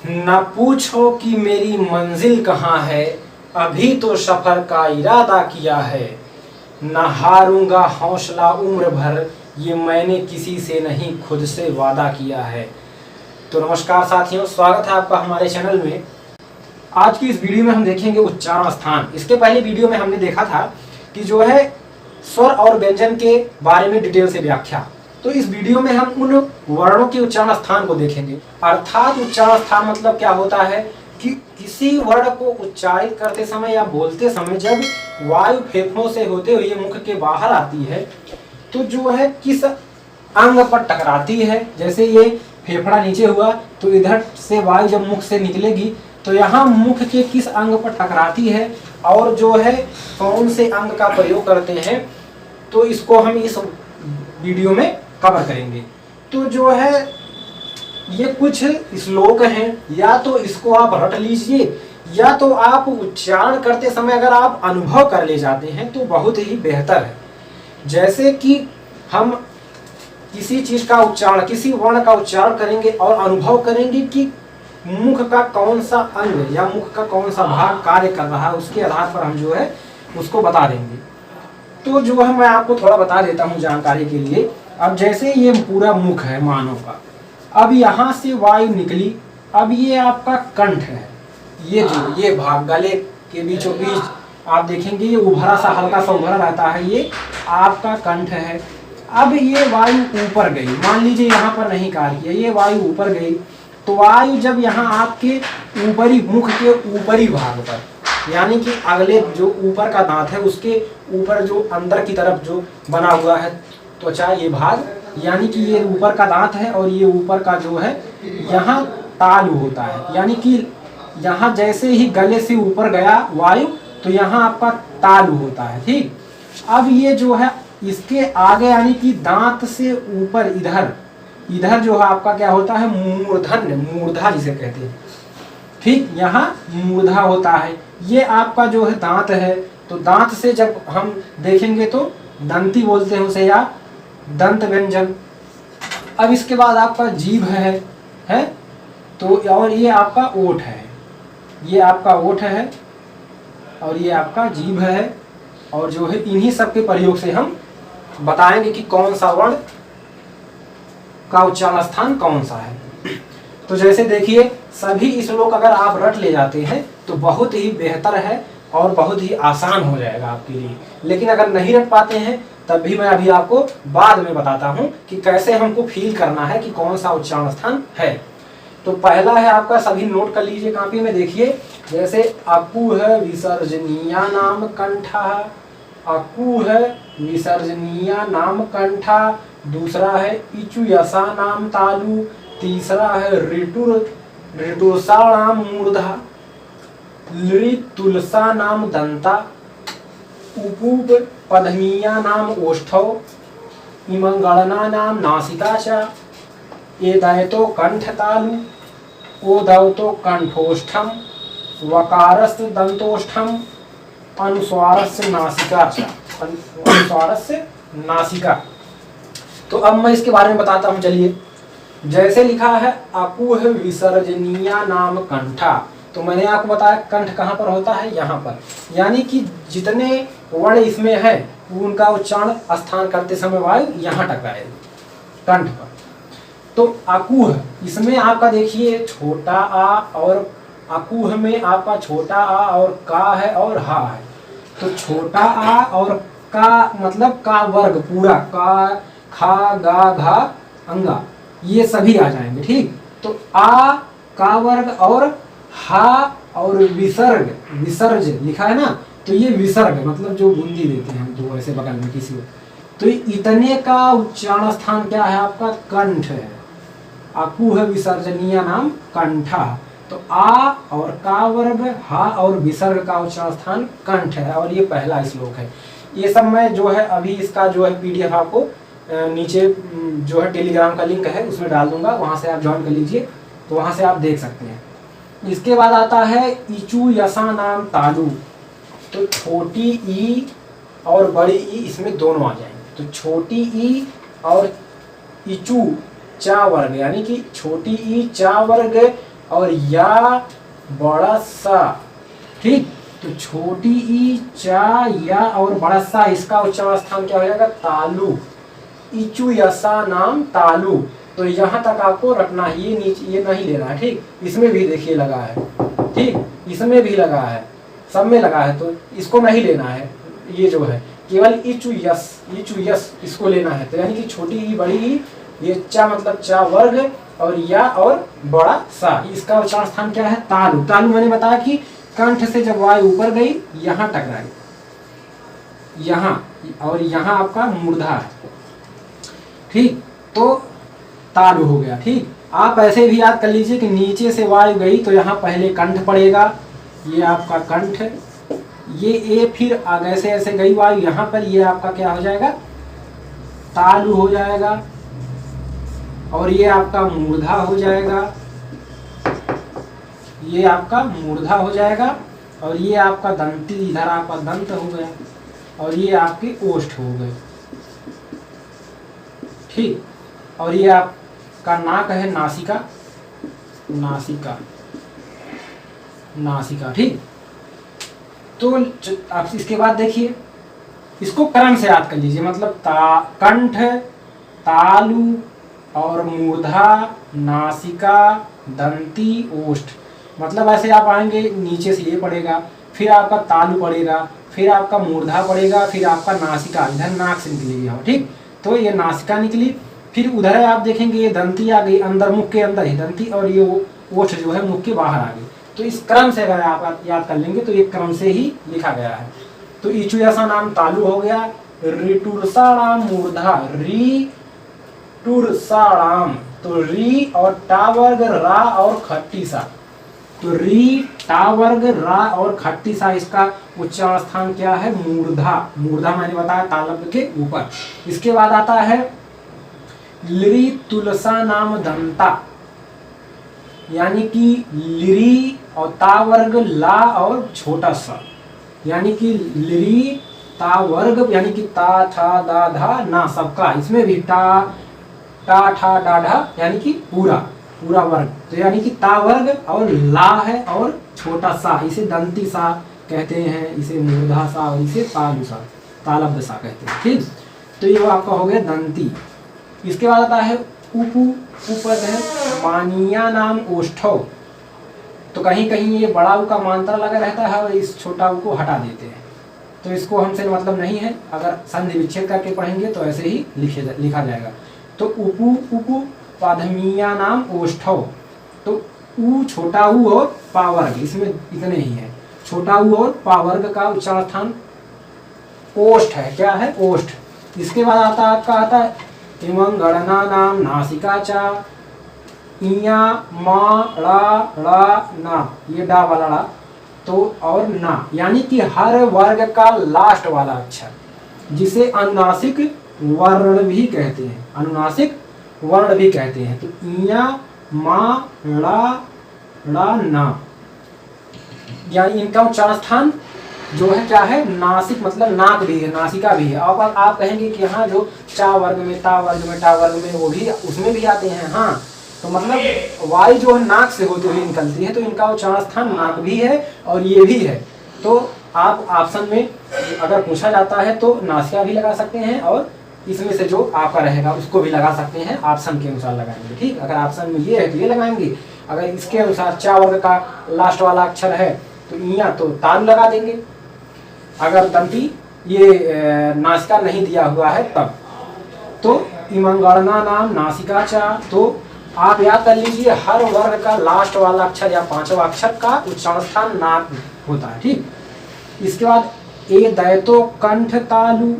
न पूछो कि मेरी मंजिल कहाँ है, अभी तो सफर का इरादा किया है। न हारूंगा हौसला उम्र भर, ये मैंने किसी से नहीं खुद से वादा किया है। तो नमस्कार साथियों, स्वागत है आपका हमारे चैनल में। आज की इस वीडियो में हम देखेंगे उच्चारण स्थान। इसके पहले वीडियो में हमने देखा था कि जो है स्वर और व्यंजन के बारे में डिटेल से व्याख्या। तो इस वीडियो में हम उन वर्णों के उच्चारण स्थान को देखेंगे। अर्थात उच्चारण स्थान मतलब क्या होता है कि किसी वर्ण को उच्चारित करते समय या बोलते समय जब वायु फेफड़ों से होते हुए मुख के बाहर आती है तो जो है किस अंग पर टकराती है। जैसे ये फेफड़ा नीचे हुआ तो इधर से वायु जब मुख से निकलेगी तो यहाँ मुख के किस अंग पर टकराती है और जो है कौन से अंग का प्रयोग करते हैं, तो इसको हम इस वीडियो में कवर करेंगे। तो जो है ये कुछ श्लोक हैं, या तो इसको आप रट लीजिए या तो आप उच्चारण करते समय अगर आप अनुभव कर ले जाते हैं तो बहुत ही बेहतर है। जैसे कि हम किसी चीज का उच्चारण, किसी वर्ण का उच्चारण करेंगे और अनुभव करेंगे कि मुख का कौन सा अंग या मुख का कौन सा भाग कार्य कर रहा है, उसके आधार पर हम जो है उसको बता देंगे। तो जो है मैं आपको थोड़ा बता देता हूँ जानकारी के लिए। अब जैसे ये पूरा मुख है मानव का, अब यहाँ से वायु निकली, अब ये आपका कंठ है। ये भाग गले के बीचों बीच आप देखेंगे ये उभरा सा, हल्का सा उभरा रहता है, ये आपका कंठ है। अब ये वायु ऊपर गई, मान लीजिए यहाँ पर नहीं कार्य किया, ये वायु ऊपर गई तो वायु जब यहाँ आपके ऊपरी मुख के ऊपरी भाग पर, यानी कि अगले जो ऊपर का दांत है उसके ऊपर जो अंदर की तरफ जो बना हुआ है त्वचा, ये भाग, यानी कि ये ऊपर का दांत है और ये ऊपर का जो है यहाँ तालु होता है। यानी कि यहाँ जैसे ही गले से ऊपर गया वायु तो यहाँ आपका तालु होता है। ठीक, अब ये जो है इसके आगे यानी कि दांत से ऊपर इधर जो है आपका क्या होता है, मूर्धन्य, मूर्धा जिसे कहते हैं। ठीक, यहाँ मूर्धा होता है। ये आपका जो है दांत है, तो दांत से जब हम देखेंगे तो दंती बोलते हैं उसे, या दंत व्यंजन। अब इसके बाद आपका जीभ है तो, और ये आपका ओठ है, ये आपका ओठ है और ये आपका जीभ है। और जो है इन्हीं सब के प्रयोग से हम बताएंगे कि कौन सा वर्ण का उच्चारण स्थान कौन सा है। तो जैसे देखिए सभी श्लोक अगर आप रट ले जाते हैं तो बहुत ही बेहतर है और बहुत ही आसान हो जाएगा आपके लिए। लेकिन अगर नहीं रट पाते हैं तब भी मैं अभी आपको बाद में बताता हूं कि कैसे हमको फील करना है कि कौन सा उच्चारण स्थान है। तो पहला है आपका, सभी नोट कर लीजिए कापी में। देखिए जैसे अकुह विसर्जनीया नाम कंठा, अकुह विसर्जनीया नाम कंठा। दूसरा है इचु यसा नाम तालु। तीसरा है ऋटुरसा नाम मूर्धा। तुलसा नाम दंता। उपूप पद्मिया नाम ओष्ठौ। इमंगलना नाम नासिका च। एदयतो कंठ तालु। ओदौतो कंठोष्ठम। वकारस्य दंतोष्ठम। अनुस्वारस्य नासिका च। अनुस्वारस्य नासिका। तो अब मैं इसके बारे में बताता हूं, चलिए। जैसे लिखा है अकुह विसर्जनीया नाम कंठा, तो मैंने आपको बताया कंठ कहाँ पर होता है, यहाँ पर। यानी कि जितने वर्ण इसमें है उनका उच्चारण स्थान करते समय वायु यहाँ टकराएगी कंठ पर। तो अकुह इसमें आपका देखिए छोटा आ, और अकुह में आपका छोटा आ और का है और हा है। तो छोटा आ और का मतलब का वर्ग पूरा, का, खा, गा, घा, अंगा, ये सभी आ जाएंगे। ठीक, तो आ का वर्ग और हा और विसर्ज लिखा है ना, तो ये विसर्ग मतलब जो बूंदी देते हैं हम तो ऐसे बगल में किसी को, तो इतने का उच्चारण स्थान क्या है आपका, कंठ है। अकुह विसर्जनीय नाम कंठा। तो आ और का वर्ग, हा और विसर्ग का उच्चारण स्थान कंठ है। और ये पहला श्लोक है। ये सब मैं जो है अभी इसका जो है PDF आपको नीचे जो है टेलीग्राम का लिंक है उसमें डाल दूंगा, वहां से आप ज्वाइन कर लीजिए, तो वहां से आप देख सकते हैं। इसके बाद आता है इचु यसा नाम तालु। तो छोटी ई और बड़ी ई इसमें दोनों आ जाएंगे। तो छोटी ई और इचू चा वर्ग, यानी कि छोटी ई चा वर्ग और या बड़ा सा, ठीक। तो छोटी ई, चा, या और बड़ा सा, इसका उच्चारण स्थान क्या हो जाएगा? तालु। इचु यसा नाम तालु। तो यहाँ तक आपको रखना है, ये नीचे ये नहीं लेना है, ठीक। इसमें भी देखिए लगा है, ठीक, इसमें भी लगा है, सब में लगा है, तो इसको नहीं लेना है। ये जो है केवल इचु यस इसको लेना है। तो यानी कि छोटी ई, बड़ी ई, ये चा मतलब चा वर्ग, और या और बड़ा सा, इसका उच्चारण स्थान क्या है? तालु। तालु मैंने बताया कि कंठ से जब वायु ऊपर गई यहाँ टकराई, यहाँ, और यहाँ आपका मूर्धा है, ठीक। तो तालु हो गया, ठीक। आप ऐसे भी याद कर लीजिए कि नीचे से वायु गई तो यहाँ पहले कंठ पड़ेगा, ये आपका कंठ, ये ए, फिर आगे से ऐसे गई वायु यहाँ पर, ये आपका क्या हो जाएगा? तालु हो जाएगा। और ये आपका मूर्धा हो जाएगा, ये आपका मूर्धा हो जाएगा। और ये आपका दंती, इधर आपका दंत हो गया, और ये आपके ओष्ठ हो गए, ठीक। और ये आपका नाक है, नासिका, नासिका, नासिका, ठीक। तो आप इसके बाद देखिए, इसको क्रम से याद कर लीजिए, मतलब कंठ, तालु और मूर्धा, नासिका, दंती, ओष्ठ, मतलब ऐसे आप आएंगे, नीचे से ये पड़ेगा, फिर आपका तालु पड़ेगा, फिर आपका मूर्धा पड़ेगा, फिर आपका नासिका, इधर नाक से निकलेगी, हाँ, ठीक। तो ये नासिका निकली, फिर उधर आप देखेंगे ये दंती आ गई, अंदर मुख के अंदर ही दंती, और ये ओष्ठ जो है मुख के बाहर आ गई। तो इस क्रम से अगर आप याद कर लेंगे तो ये क्रम से ही लिखा गया है। तो इचु ऐसा नाम तालु हो गया, ऋटुरसाणाम मूर्धा, री टुरसाणाम, तो री और टा वर्ग, रा और खट्टी सा, तो री, टा वर्ग, रा और खट्टी सा, इसका उच्चारण स्थान क्या है? मूर्धा। मूर्धा मैंने बताया तालब के ऊपर। इसके बाद आता है लिरी तुलसा नाम दंता, यानी कि लिरी और ता वर्ग, ला और छोटा सा, यानी कि लिरी, ता वर्ग, यानी कि ता, ठा, दा, धा, ना, सबका, इसमें भी टा, ठा, डा, ढा, यानी कि पूरा वर्ग। तो यानी कि ता वर्ग और ला है और छोटा सा, इसे दंती सा कहते हैं, इसे मूर्धा सा, और इसे तालु सा, तालब्ध सा कहते हैं, ठीक। तो ये आपका हो गया दंती। इसके बाद आता है उपु, उपद है मानिया नाम ओष्ठौ, तो कहीं कहीं ये बड़ा उ का मात्रा लगा रहता है और इस छोटा उ को हटा देते हैं, तो इसको हमसे मतलब नहीं है, अगर संधि विच्छेद करके पढ़ेंगे तो ऐसे ही लिखा जाएगा। तो उपु पाधमीया नाम ओष्ठौ, तो उ, छोटा उ और पावर्ग, इसमें इतने ही है, छोटा उ और पावर्ग का उच्चारण स्थान ओष्ठ है, क्या है? ओष्ठ। इसके बाद आता है इमं गणना नाम नासिका चा, इया, मा, ड़ा, ना, ये डा वाला ड़ा, तो और ना, यानी कि हर वर्ग का लास्ट वाला अक्षर, जिसे अनुनासिक वर्ण भी कहते हैं, अनुनासिक वर्ण भी कहते हैं। तो इया, मा, ड़ा, ना, यानी इनका उच्चारण स्थान जो है क्या है? नासिक, मतलब नाक भी है, नासिका भी है। अब आप कहेंगे कि हाँ जो चा वर्ग में, ता वर्ग में, टा वर्ग में, वो भी उसमें भी आते हैं, हाँ, तो मतलब वायु जो है नाक से होती हुई निकलती है, तो इनका उच्चारण स्थान नाक भी है और ये भी है। तो आप ऑप्शन में अगर पूछा जाता है तो नासिका भी लगा सकते हैं, और इसमें से जो आपका रहेगा उसको भी लगा सकते हैं, ऑप्शन के अनुसार लगाएंगे, ठीक। अगर ऑप्शन में ये है तो ये लगाएंगे, अगर इसके अनुसार चा वर्ग का लास्ट वाला अक्षर है तो इया, तो तालु लगा देंगे। अगर दंती ये नासिका नहीं दिया हुआ है तब, तो इमंगणना नाम नासिका चा, तो आप याद कर लीजिए हर वर्ग का लास्ट वाला अक्षर या पांचवा अक्षर का उच्चारण स्थान नाक होता है, ठीक। इसके बाद ए दैतो कंठ तालु,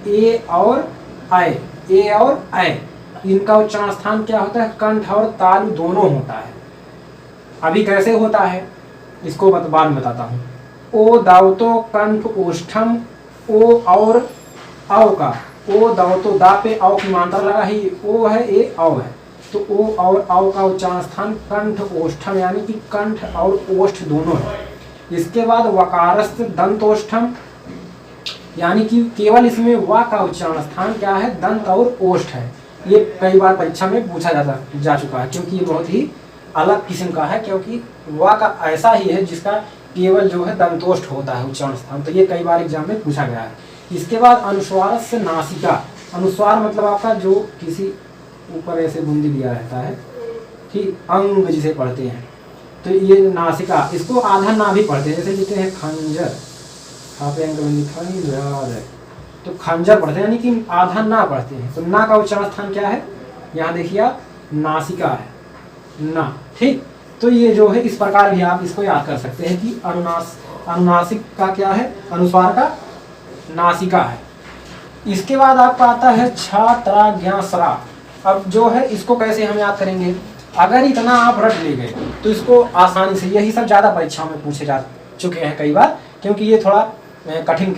ए और आय, ए और आय, इनका उच्चारण स्थान क्या होता है? कंठ और तालु दोनों होता है। अभी कैसे होता है इसको बाद में बताता हूँ। ओ दावतो कंठ ओष्ठम, ओ और औ का, ओ दावतो दा पे औ की मात्रा लगा ही, ओ है, ए औ है, तो ओ और औ का उच्चारण स्थान कंठ ओष्ठम, यानी कि कंठ और ओष्ठ दोनों है। इसके बाद वकारस्थ दंतोष्ठम, यानी कि केवल इसमें वा का उच्चारण स्थान क्या है? दंत और ओष्ठ है। ये कई बार परीक्षा में पूछा जा चुका है, क्योंकि ये बहुत ही अलग किस्म का है, क्योंकि वा का ऐसा ही है जिसका केवल जो है दंतोष्ठ होता है उच्चारण स्थान। तो ये कई बार एग्जाम में पूछा गया है। इसके बाद अनुस्वार से नासिका। अनुस्वार मतलब आपका जो किसी ऊपर ऐसे बूंदी दिया रहता है, ठीक, अंग जिसे पढ़ते हैं, तो ये नासिका, इसको आधा ना भी पढ़ते हैं, जैसे लिखते हैं खंजर, खंजर, तो खंजर पढ़ते हैं, यानी कि आधा ना पढ़ते हैं। तो ना का उच्चारण स्थान क्या है, यहाँ देखिए आप, नासिका है, ना, ठीक। तो ये जो है इस प्रकार भी आप इसको याद कर सकते हैं कि अनुनासिक का क्या है, अनुस्वार का नासिका है। इसके बाद आपका आता है छा त्रा ज्ञा स्रा। अब जो है इसको कैसे हम याद करेंगे, अगर इतना आप रट ले गए तो इसको आसानी से, यही सब ज्यादा परीक्षाओं में पूछे जा चुके हैं कई बार, क्योंकि ये थोड़ा कठिन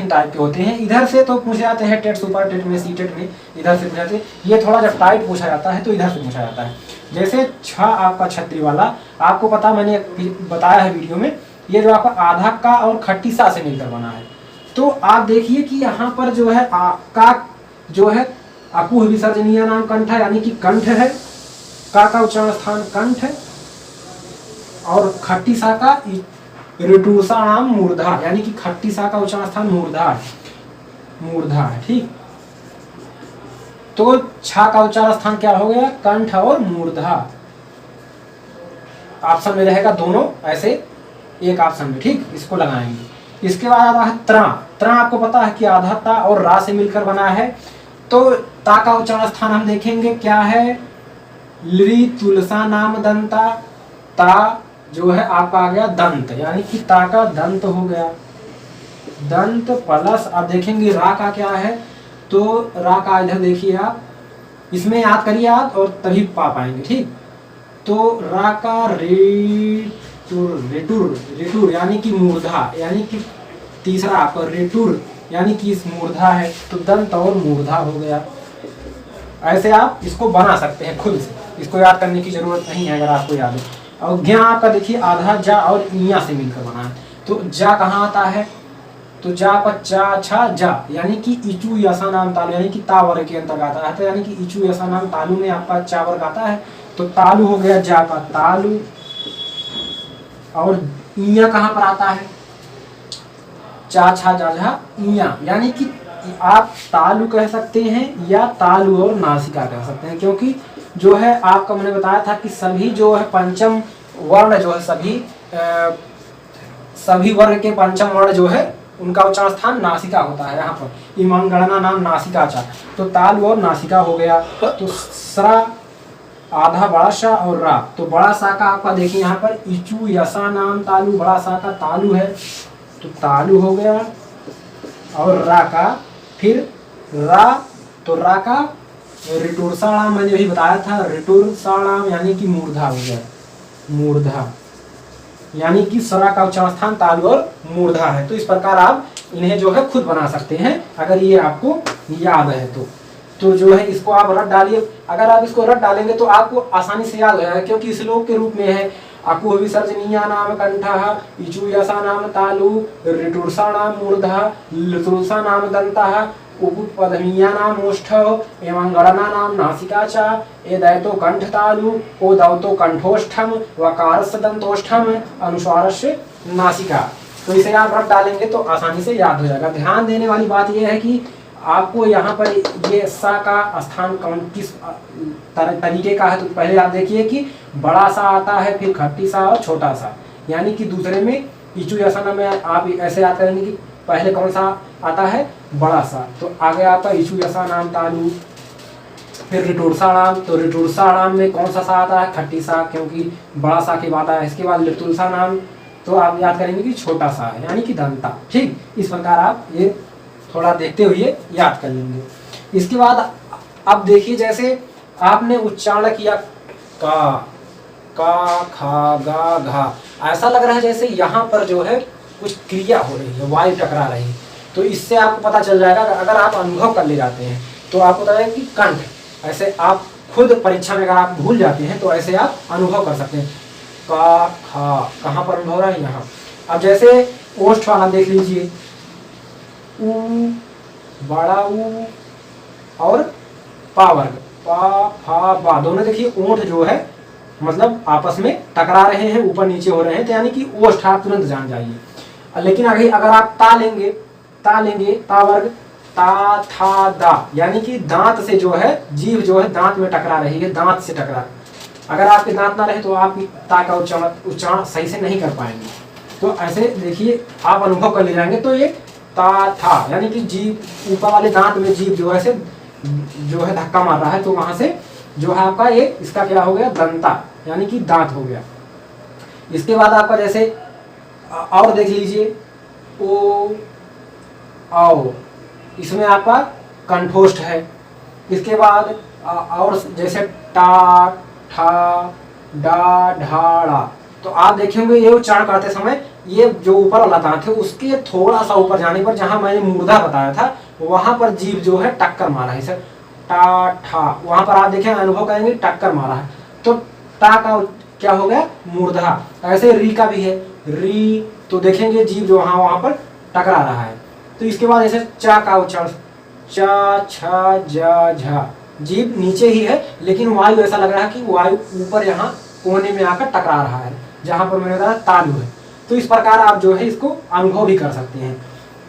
टाइप के होते हैं। इधर से तो पूछे जाते हैं टेट, सुपर टेट में, सी टेट में, इधर से पूछे जाते हैं। ये थोड़ा जब टाइट पूछा जाता है तो इधर से पूछा जाता है। जैसे छ आपका छतरी वाला, आपको पता, मैंने बताया है वीडियो में, ये जो आपका आधा का और खट्टी सा से मिलकर बना है। तो आप देखिए कि यहाँ पर जो है का जो है अकुह विसर्जनीय नाम कंठ है, यानी कि कंठ है, का उच्चारण स्थान कंठ है, और खट्टी सा का ऋटुषा नाम मूर्धा, यानी कि खट्टी सा का उच्चारण स्थान मूर्धा है, ठीक। तो छा का उच्चारण स्थान क्या हो गया, कंठ और मूर्धा। ऑप्शन में रहेगा दोनों ऐसे, एक ऑप्शन में, ठीक, इसको लगाएंगे। इसके बाद आता है त्रा। त्रा आपको पता है कि आधा ता और रा से मिलकर बना है। तो ता का उच्चारण स्थान हम देखेंगे क्या है, लि तुलसा नाम दंता। ता जो है आपका आ गया दंत, यानी कि ता का दंत हो गया, दंत प्लस आप देखेंगे रा का क्या है, तो रा का इधर देखिए आप, इसमें याद करिए आप और तभी पा पाएंगे, ठीक। तो रा का रेटुर यानी कि मूर्धा, यानी कि तीसरा आपका रेटुर, यानी कि इस मूर्धा है, तो दंत और मूर्धा हो गया। ऐसे आप इसको बना सकते हैं खुद से, इसको याद करने की जरूरत नहीं है अगर आपको याद है। और ज्ञा आपका देखिए आधा जा और इया से मिलकर बना है। तो जा कहाँ आता है, तो जा पर चा छा जा, यानी कि इचू यसा नाम तालु, यानी कि ता वर्ग के अंतर्गत आता है, तो यानी कि इचू यसा नाम तालु में आपका चा वर्ग आता है, तो तालु हो गया जा का तालु। और इया कहाँ पर आता है, चा छा जा झा इया, यानी कि आप तालु कह सकते हैं या तालु और नासिका कह सकते हैं, क्योंकि जो है आपका मैंने बताया था कि सभी जो है पंचम वर्ण जो है सभी वर्ग के पंचम वर्ण जो है उनका उच्चारण स्थान नासिका होता है। यहाँ पर इमाम गणना नाम नासिका चा, तो तालु और नासिका हो गया। तो सरा आधा बड़ा सा और रा, तो बड़ा सा का आपका देखिए यहाँ पर इचू यसा नाम तालु, बड़ा सा का तालु है, तो तालु हो गया। और रा का फिर रा, तो रा का ऋटुरसाणाम मैंने भी बताया था, ऋटुरसाणाम यानी कि मूर्धा हो गया, मूर्धा, यानी कि सरा का उच्चारण स्थान तालु और मूर्धा है। तो इस प्रकार आप इन्हें जो है खुद बना सकते हैं अगर ये आपको याद है तो जो है इसको आप रट डालिए। अगर आप इसको रट डालेंगे तो आपको आसानी से याद हो जाएगा, क्योंकि श्लोक के रूप में है अकुह विसर्जनीय नाम कंठः, इचू यसा नाम तालु, ऋटुरसा नाम मूर्धा, लतुरसा नाम दंतः, उपपदमीया नाम ओष्ठः, एवं गणना नाम नासिका च, एदैतो कंठ तालु, ओदैतो कंठोष्ठम, वकारस्य दंतोष्ठम, अनुस्वारस्य नासिका। तो इसे आप रट डालेंगे तो आसानी से याद हो जाएगा। ध्यान देने वाली बात यह है कि आपको यहाँ पर ये सा का स्थान कौन किस तरीके का है, तो पहले आप देखिए कि बड़ा सा आता है, फिर खट्टी सा और छोटा सा, यानी कि दूसरे में इचू यसा में आप ऐसे याद करेंगे कि पहले कौन सा आता है, बड़ा सा, तो आगे आपका इचू यसा नाम तालु, फिर ऋटुरसा नाम, तो ऋटुरसा नाम में कौन सा आता है, खट्टी सा, क्योंकि बड़ा सा के बाद आया। इसके बाद लतुलसा नाम, तो आप याद करेंगे कि छोटा सा है, यानी कि दंता। ठीक, इस प्रकार आप ये थोड़ा देखते हुए याद कर लेंगे। इसके बाद अब देखिए, जैसे आपने उच्चारण किया का खा गा घा, ऐसा लग रहा है जैसे यहाँ पर जो है कुछ क्रिया हो रही है, वायु टकरा रही है, तो इससे आपको पता चल जाएगा। अगर आप अनुभव कर ले जाते हैं तो आपको पता है कि कंठ, ऐसे आप खुद परीक्षा में अगर आप भूल जाते हैं तो ऐसे आप अनुभव कर सकते हैं। का खा कहाँ पर अनुभव रहा है, यहाँ। अब जैसे ओष्ठ वाला देख लीजिए, ऊ, बड़ा ऊ और पा वर्ग, पा फा बा, दोनों देखिए ओंठ जो है मतलब आपस में टकरा रहे हैं, ऊपर नीचे हो रहे हैं, तो यानी कि ओष्ठ आप तुरंत जान जाइए। लेकिन अगर आप ता लेंगे, ता वर्ग, ता था दा, यानी कि दांत से जो है जीभ जो है दांत में टकरा रही है, दांत से टकरा। अगर आपके दांत ना रहे तो आप ता का उच्चारण सही से नहीं कर पाएंगे। तो ऐसे देखिए आप अनुभव कर ले जाएंगे। तो ये ता था यानी कि जीभ ऊपर वाले दांत में जीभ जो है जो है धक्का मार रहा है, तो वहां से जो है आपका ये इसका क्या हो गया, दंता यानी कि दांत हो गया। इसके बाद आपका जैसे और देख लीजिए, ओ आओ, इसमें आपका कंठोष्ठ है। इसके बाद और जैसे टा, ठा, डा, ढा, ड़ा, तो आप देखेंगे ये उच्चारण करते समय ये जो ऊपर वाला दांत है उसके थोड़ा सा ऊपर जाने पर, जहां मैंने मूर्धा बताया था, वहां पर जीभ जो है टक्कर मारा है सर, टा ठा, वहां पर आप देखें अनुभव करेंगे टक्कर मारा है। तो टा का क्या हो गया, मूर्धा। ऐसे री का भी है, री, तो देखेंगे जीभ जो वहां पर टकरा रहा है। तो इसके बाद ऐसे चा का उच्चारण, चा, छा, जा, झा, जीभ नीचे ही है लेकिन वायु ऐसा लग रहा है कि वायु ऊपर यहाँ कोने में आकर टकरा रहा है, जहां पर मैंने बताया तालु है। तो इस प्रकार आप जो है इसको अनुभव भी कर सकते हैं।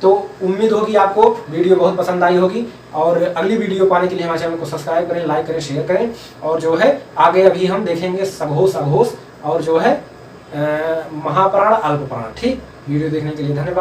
तो उम्मीद होगी आपको वीडियो बहुत पसंद आई होगी, और अगली वीडियो पाने के लिए हमारे चैनल को सब्सक्राइब करें, लाइक करें, शेयर करें। और जो है आगे अभी हम देखेंगे सघोष, अघोष और जो है महाप्राण, अल्पप्राण। ठीक, वीडियो देखने के लिए धन्यवाद।